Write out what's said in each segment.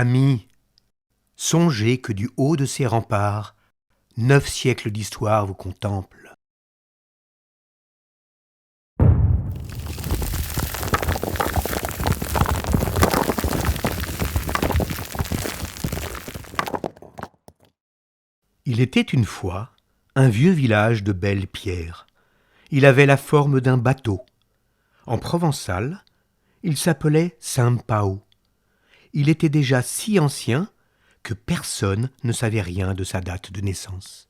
Amis, songez que du haut de ces remparts, 9 siècles d'histoire vous contemplent. Il était une fois un vieux village de belles pierres. Il avait la forme d'un bateau. En provençal, il s'appelait Saint-Pau. Il était déjà si ancien que personne ne savait rien de sa date de naissance.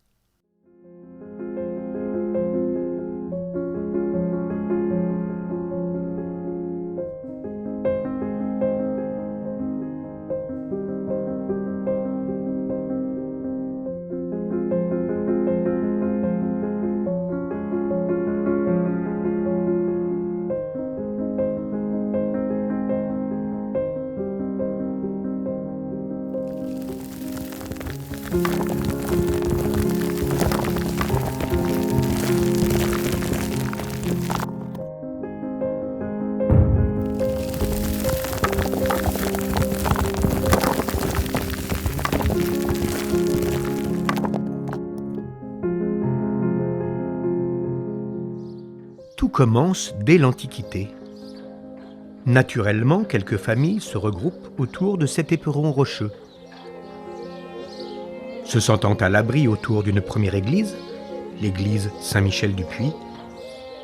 Tout commence dès l'Antiquité. Naturellement, quelques familles se regroupent autour de cet éperon rocheux. Se sentant à l'abri autour d'une première église, l'église Saint-Michel-du-Puy,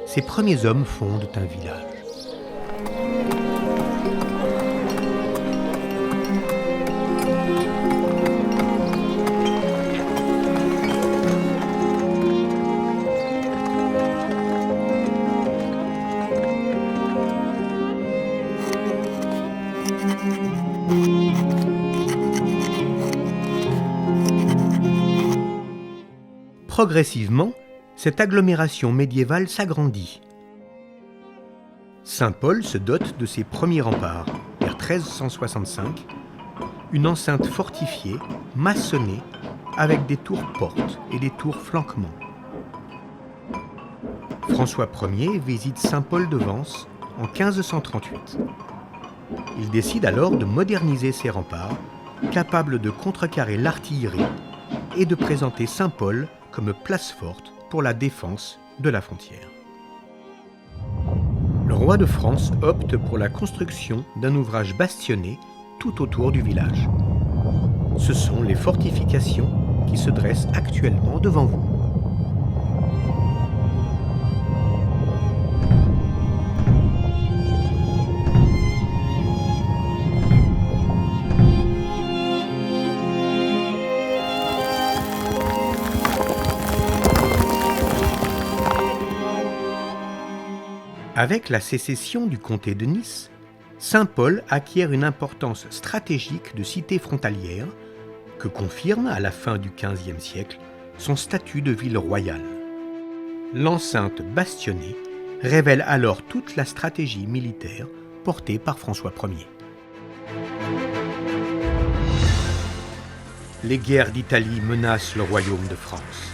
ces premiers hommes fondent un village. Progressivement, cette agglomération médiévale s'agrandit. Saint-Paul se dote de ses premiers remparts, vers 1365, une enceinte fortifiée, maçonnée, avec des tours-portes et des tours flanquements. François Ier visite Saint-Paul-de-Vence en 1538. Il décide alors de moderniser ses remparts, capables de contrecarrer l'artillerie et de présenter Saint-Paul comme place forte pour la défense de la frontière. Le roi de France opte pour la construction d'un ouvrage bastionné tout autour du village. Ce sont les fortifications qui se dressent actuellement devant vous. Avec la sécession du comté de Nice, Saint-Paul acquiert une importance stratégique de cité frontalière que confirme, à la fin du XVe siècle, son statut de ville royale. L'enceinte bastionnée révèle alors toute la stratégie militaire portée par François Ier. Les guerres d'Italie menacent le royaume de France.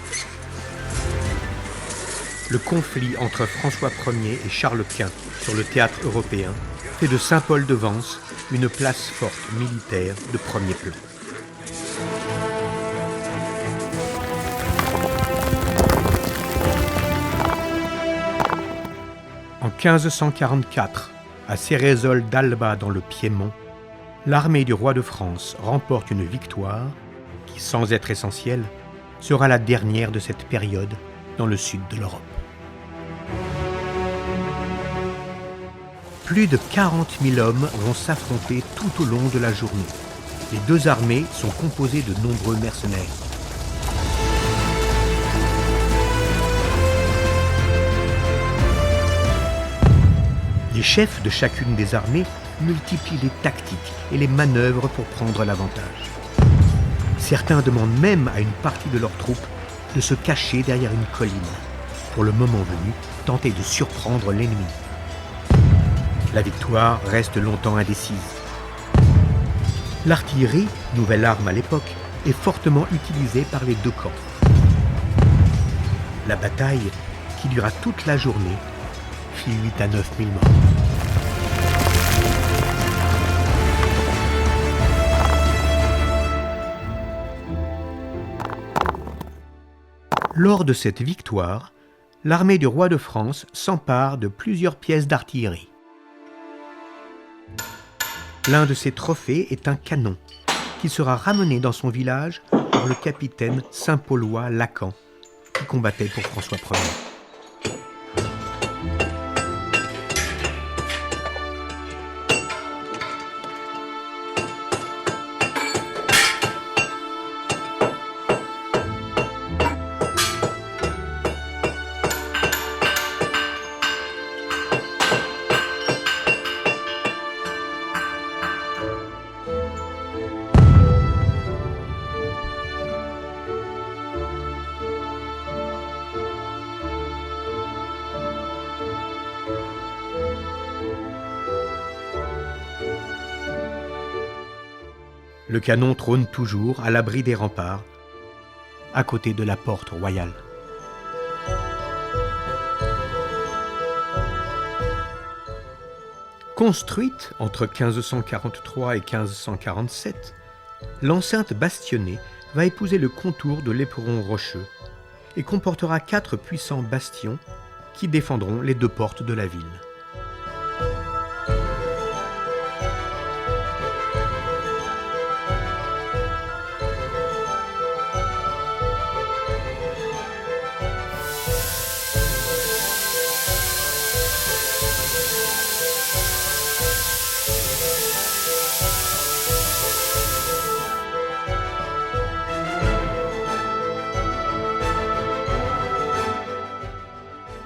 Le conflit entre François Ier et Charles Quint sur le théâtre européen fait de Saint-Paul-de-Vence une place forte militaire de premier plan. En 1544, à Céresole d'Alba dans le Piémont, l'armée du roi de France remporte une victoire qui, sans être essentielle, sera la dernière de cette période dans le sud de l'Europe. Plus de 40 000 hommes vont s'affronter tout au long de la journée. Les deux armées sont composées de nombreux mercenaires. Les chefs de chacune des armées multiplient les tactiques et les manœuvres pour prendre l'avantage. Certains demandent même à une partie de leurs troupes de se cacher derrière une colline, pour le moment venu, tenter de surprendre l'ennemi. La victoire reste longtemps indécise. L'artillerie, nouvelle arme à l'époque, est fortement utilisée par les deux camps. La bataille, qui dura toute la journée, fit 8 à 9 000 morts. Lors de cette victoire, l'armée du roi de France s'empare de plusieurs pièces d'artillerie. L'un de ses trophées est un canon qui sera ramené dans son village par le capitaine Saint-Paulois Lacan, qui combattait pour François Ier. Le canon trône toujours à l'abri des remparts, à côté de la porte royale. Construite entre 1543 et 1547, l'enceinte bastonnée va épouser le contour de l'éperon rocheux et comportera 4 puissants bastions qui défendront les 2 portes de la ville.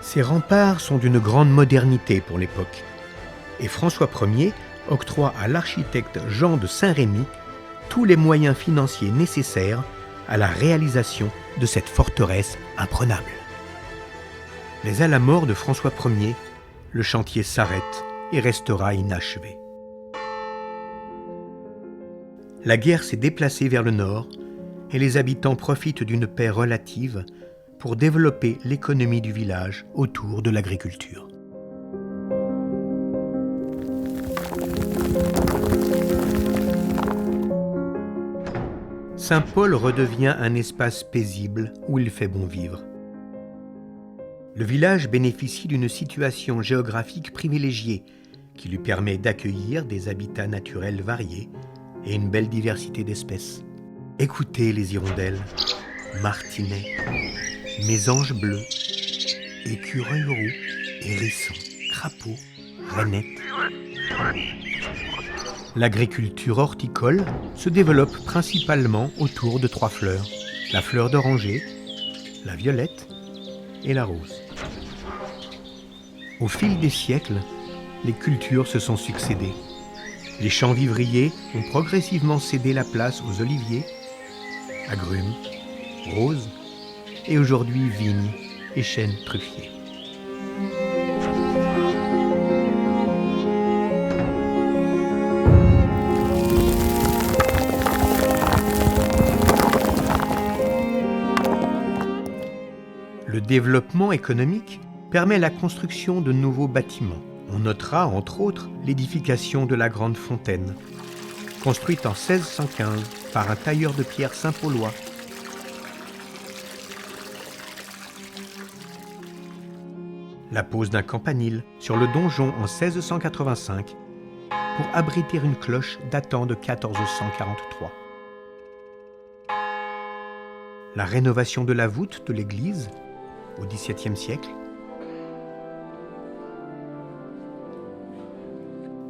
Ces remparts sont d'une grande modernité pour l'époque, et François Ier octroie à l'architecte Jean de Saint-Rémy tous les moyens financiers nécessaires à la réalisation de cette forteresse imprenable. Mais à la mort de François Ier, le chantier s'arrête et restera inachevé. La guerre s'est déplacée vers le nord et les habitants profitent d'une paix relative pour développer l'économie du village autour de l'agriculture. Saint-Paul redevient un espace paisible où il fait bon vivre. Le village bénéficie d'une situation géographique privilégiée qui lui permet d'accueillir des habitats naturels variés et une belle diversité d'espèces. Écoutez les hirondelles, martinets, mésanges bleus, écureuils roux, hérissons, crapauds, rainettes. L'agriculture horticole se développe principalement autour de 3 fleurs, la fleur d'oranger, la violette et la rose. Au fil des siècles, les cultures se sont succédées. Les champs vivriers ont progressivement cédé la place aux oliviers, agrumes, roses et aujourd'hui vignes et chênes truffiers. Le développement économique permet la construction de nouveaux bâtiments. On notera entre autres l'édification de la Grande Fontaine, construite en 1615 par un tailleur de pierre Saint-Paulois. La pose d'un campanile sur le donjon en 1685 pour abriter une cloche datant de 1443. La rénovation de la voûte de l'église au XVIIe siècle.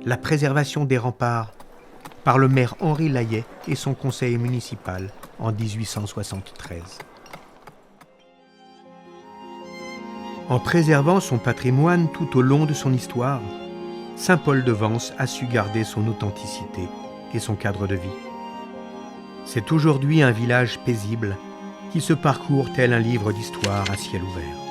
La préservation des remparts par le maire Henri Layet et son conseil municipal en 1873. En préservant son patrimoine tout au long de son histoire, Saint-Paul de Vence a su garder son authenticité et son cadre de vie. C'est aujourd'hui un village paisible qui se parcourt tel un livre d'histoire à ciel ouvert.